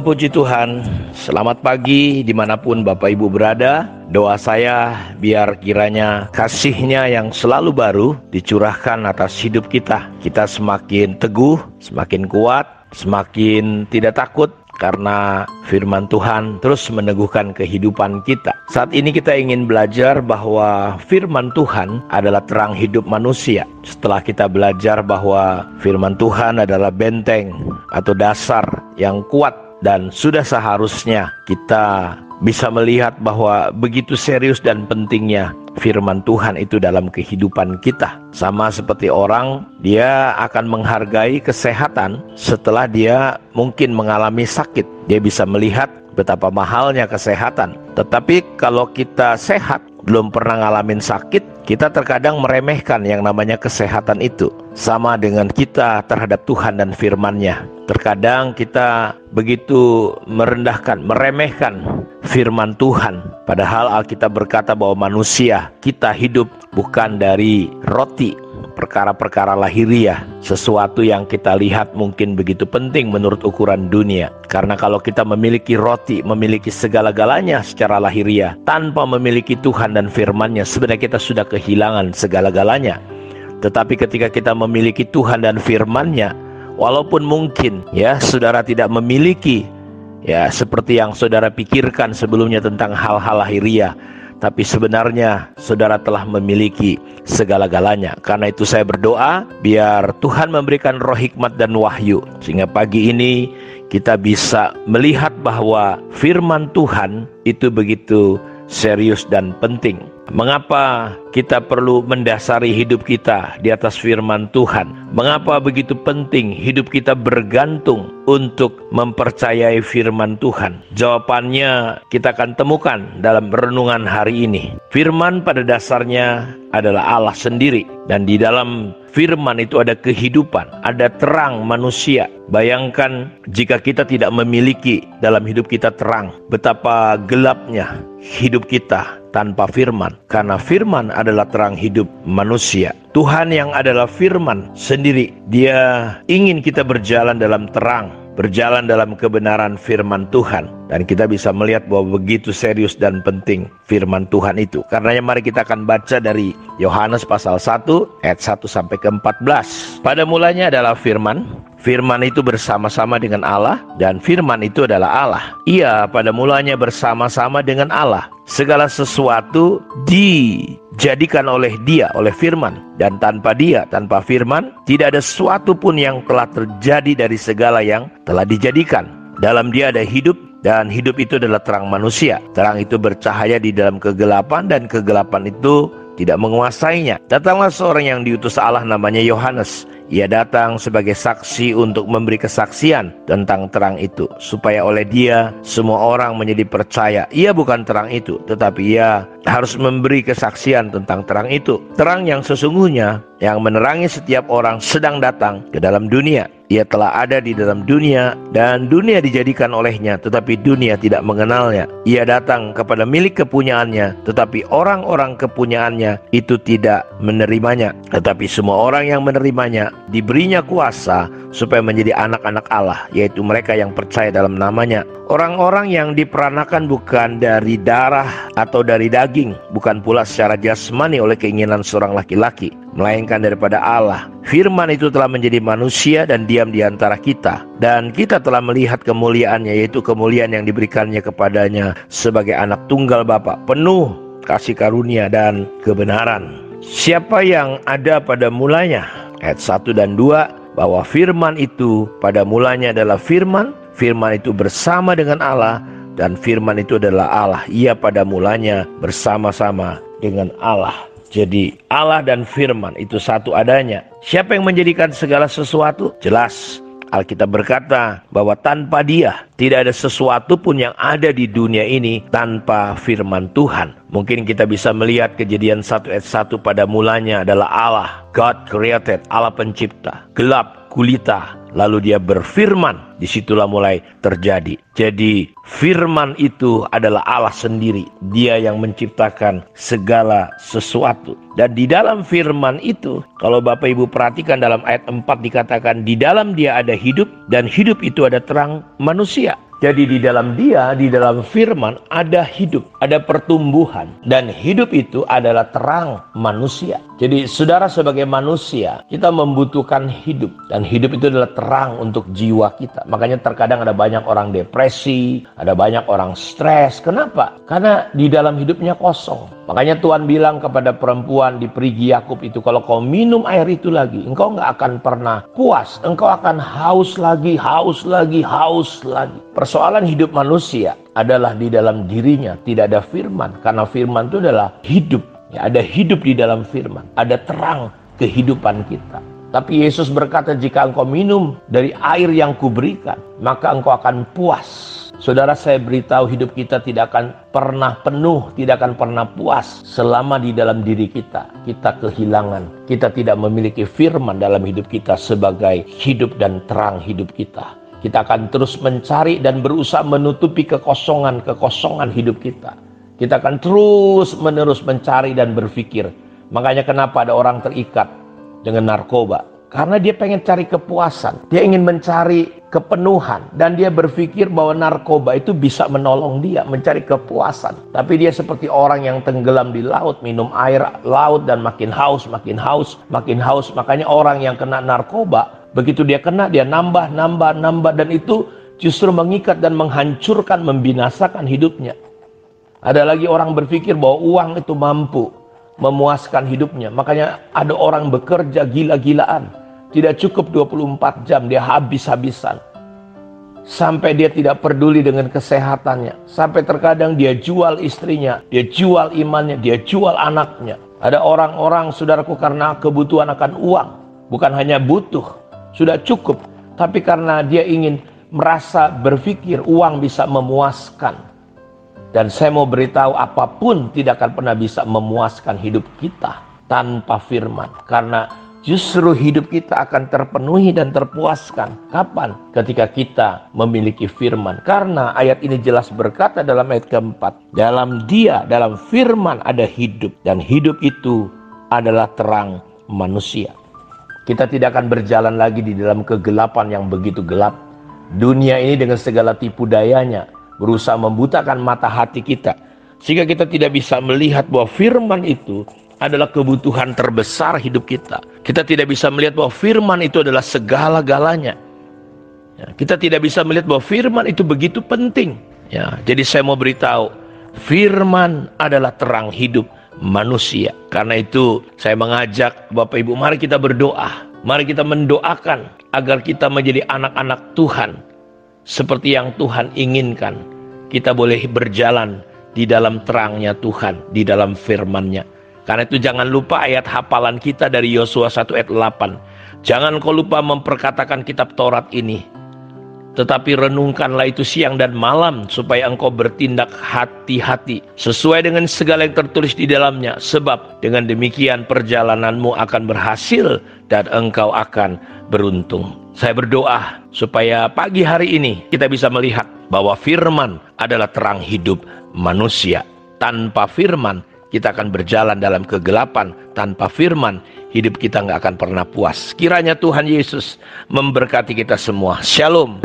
Shalom, puji Tuhan. Selamat pagi dimanapun Bapak Ibu berada. Doa saya biar kiranya kasih-Nya yang selalu baru dicurahkan atas hidup kita. Kita semakin teguh, semakin kuat, semakin tidak takut, karena firman Tuhan terus meneguhkan kehidupan kita. Saat ini kita ingin belajar bahwa firman Tuhan adalah terang hidup manusia. Setelah kita belajar bahwa firman Tuhan adalah benteng atau dasar yang kuat, dan sudah seharusnya kita bisa melihat bahwa begitu serius dan pentingnya firman Tuhan itu dalam kehidupan kita. Sama seperti orang, dia akan menghargai kesehatan setelah dia mungkin mengalami sakit. Dia bisa melihat betapa mahalnya kesehatan. Tetapi kalau kita sehat, belum pernah ngalamin sakit, kita terkadang meremehkan yang namanya kesehatan itu. Sama dengan kita terhadap Tuhan dan firman-Nya. Terkadang kita begitu merendahkan, meremehkan firman Tuhan. Padahal Alkitab berkata bahwa manusia, kita hidup bukan dari roti, perkara-perkara lahiriah, sesuatu yang kita lihat mungkin begitu penting menurut ukuran dunia. Karena kalau kita memiliki roti, memiliki segala-galanya secara lahiriah, tanpa memiliki Tuhan dan firman-Nya, sebenarnya kita sudah kehilangan segala-galanya. Tetapi ketika kita memiliki Tuhan dan firman-Nya, walaupun mungkin saudara tidak memiliki seperti yang saudara pikirkan sebelumnya tentang hal-hal lahiriah, tapi sebenarnya saudara telah memiliki segala-galanya. Karena itu saya berdoa biar Tuhan memberikan roh hikmat dan wahyu, sehingga pagi ini kita bisa melihat bahwa firman Tuhan itu begitu serius dan penting. Mengapa kita perlu mendasari hidup kita di atas firman Tuhan? Mengapa begitu penting hidup kita bergantung untuk mempercayai firman Tuhan? Jawabannya kita akan temukan dalam renungan hari ini. Firman pada dasarnya adalah Allah sendiri, dan di dalam firman itu ada kehidupan, ada terang manusia. Bayangkan jika kita tidak memiliki dalam hidup kita terang, betapa gelapnya hidup kita tanpa firman. Karena firman adalah terang hidup manusia. Tuhan yang adalah firman sendiri, Dia ingin kita berjalan dalam terang, berjalan dalam kebenaran firman Tuhan. Dan kita bisa melihat bahwa begitu serius dan penting firman Tuhan itu. Karenanya mari kita akan baca dari Yohanes pasal 1 ayat 1 sampai ke 14. Pada mulanya adalah firman. Firman itu bersama-sama dengan Allah, dan firman itu adalah Allah. Ia pada mulanya bersama-sama dengan Allah. Segala sesuatu dijadikan oleh Dia, oleh firman. Dan tanpa Dia, tanpa firman, tidak ada sesuatu pun yang telah terjadi dari segala yang telah dijadikan. Dalam Dia ada hidup, dan hidup itu adalah terang manusia. Terang itu bercahaya di dalam kegelapan, dan kegelapan itu tidak menguasainya. Datanglah seorang yang diutus Allah, namanya Yohanes. Ia datang sebagai saksi untuk memberi kesaksian tentang terang itu, supaya oleh Dia semua orang menjadi percaya. Ia bukan terang itu, tetapi Ia harus memberi kesaksian tentang terang itu. Terang yang sesungguhnya yang menerangi setiap orang sedang datang ke dalam dunia. Ia telah ada di dalam dunia, dan dunia dijadikan olehnya, tetapi dunia tidak mengenalnya. Ia datang kepada milik kepunyaannya, tetapi orang-orang kepunyaannya itu tidak menerimanya. Tetapi semua orang yang menerimanya diberinya kuasa supaya menjadi anak-anak Allah, yaitu mereka yang percaya dalam namanya. Orang-orang yang diperanakan bukan dari darah atau dari daging, bukan pula secara jasmani oleh keinginan seorang laki-laki, melainkan daripada Allah. Firman itu telah menjadi manusia dan diam di antara kita, dan kita telah melihat kemuliaannya, yaitu kemuliaan yang diberikannya kepadanya sebagai anak tunggal Bapa, penuh kasih karunia dan kebenaran. Siapa yang ada pada mulanya, ayat 1 dan 2, bahwa firman itu pada mulanya adalah firman, firman itu bersama dengan Allah, dan firman itu adalah Allah. Ia pada mulanya bersama-sama dengan Allah. Jadi Allah dan firman itu satu adanya. Siapa yang menjadikan segala sesuatu? Jelas Alkitab berkata bahwa tanpa Dia tidak ada sesuatu pun yang ada di dunia ini tanpa firman Tuhan. Mungkin kita bisa melihat Kejadian 1 ayat 1, pada mulanya adalah Allah. God created, Allah pencipta. Gelap gulita, lalu Dia berfirman, disitulah mulai terjadi. Jadi firman itu adalah Allah sendiri. Dia yang menciptakan segala sesuatu. Dan di dalam firman itu, kalau Bapak Ibu perhatikan dalam ayat 4 dikatakan, di dalam Dia ada hidup, dan hidup itu ada terang manusia. Jadi di dalam dia, di dalam firman ada hidup, ada pertumbuhan. Dan hidup itu adalah terang manusia. Jadi saudara sebagai manusia, kita membutuhkan hidup. Dan hidup itu adalah terang untuk jiwa kita. Makanya terkadang ada banyak orang depresi, ada banyak orang stres. Kenapa? Karena di dalam hidupnya kosong. Makanya Tuhan bilang kepada perempuan di Perigi Yakub itu, kalau kau minum air itu lagi, engkau nggak akan pernah puas. Engkau akan haus lagi, haus lagi, haus lagi. Persoalan hidup manusia adalah di dalam dirinya tidak ada firman. Karena firman itu adalah hidup. Ya, ada hidup di dalam firman. Ada terang kehidupan kita. Tapi Yesus berkata, jika engkau minum dari air yang kuberikan, maka engkau akan puas. Saudara, saya beritahu, hidup kita tidak akan pernah penuh, tidak akan pernah puas selama di dalam diri kita kehilangan. Kita tidak memiliki firman dalam hidup kita sebagai hidup dan terang hidup kita. Kita akan terus mencari dan berusaha menutupi kekosongan hidup kita. Kita akan terus menerus mencari dan berpikir. Makanya kenapa ada orang terikat dengan narkoba? Karena dia pengen cari kepuasan. Dia ingin mencari kepenuhan. Dan dia berpikir bahwa narkoba itu bisa menolong dia mencari kepuasan. Tapi dia seperti orang yang tenggelam di laut. Minum air laut dan makin haus, makin haus, makin haus. Makanya orang yang kena narkoba, begitu dia kena, dia nambah. Dan itu justru mengikat dan menghancurkan, membinasakan hidupnya. Ada lagi orang berpikir bahwa uang itu mampu memuaskan hidupnya. Makanya ada orang bekerja gila-gilaan. Tidak cukup 24 jam, dia habis-habisan. Sampai dia tidak peduli dengan kesehatannya. Sampai terkadang dia jual istrinya, dia jual imannya, dia jual anaknya. Ada orang-orang, saudaraku, karena kebutuhan akan uang. Bukan hanya butuh, sudah cukup. Tapi karena dia ingin merasa berpikir uang bisa memuaskan. Dan saya mau beritahu, apapun tidak akan pernah bisa memuaskan hidup kita tanpa firman. Karena justru hidup kita akan terpenuhi dan terpuaskan. Kapan? Ketika kita memiliki firman. Karena ayat ini jelas berkata dalam ayat keempat, dalam dia, dalam firman ada hidup. Dan hidup itu adalah terang manusia. Kita tidak akan berjalan lagi di dalam kegelapan yang begitu gelap. Dunia ini dengan segala tipu dayanya berusaha membutakan mata hati kita, sehingga kita tidak bisa melihat bahwa firman itu adalah kebutuhan terbesar hidup kita. Kita tidak bisa melihat bahwa firman itu adalah segala-galanya. Ya, kita tidak bisa melihat bahwa firman itu begitu penting. Ya, jadi saya mau beritahu, firman adalah terang hidup manusia. Karena itu saya mengajak Bapak Ibu, mari kita berdoa. Mari kita mendoakan agar kita menjadi anak-anak Tuhan seperti yang Tuhan inginkan. Kita boleh berjalan di dalam terangnya Tuhan, di dalam firman-Nya. Karena itu jangan lupa ayat hafalan kita dari Yosua 1 ayat 8. Jangan kau lupa memperkatakan kitab Taurat ini, tetapi renungkanlah itu siang dan malam, supaya engkau bertindak hati-hati sesuai dengan segala yang tertulis di dalamnya. Sebab dengan demikian perjalananmu akan berhasil dan engkau akan beruntung. Saya berdoa supaya pagi hari ini kita bisa melihat bahwa firman adalah terang hidup manusia. Tanpa firman kita akan berjalan dalam kegelapan. Tanpa firman hidup kita nggak akan pernah puas. Kiranya Tuhan Yesus memberkati kita semua. Shalom.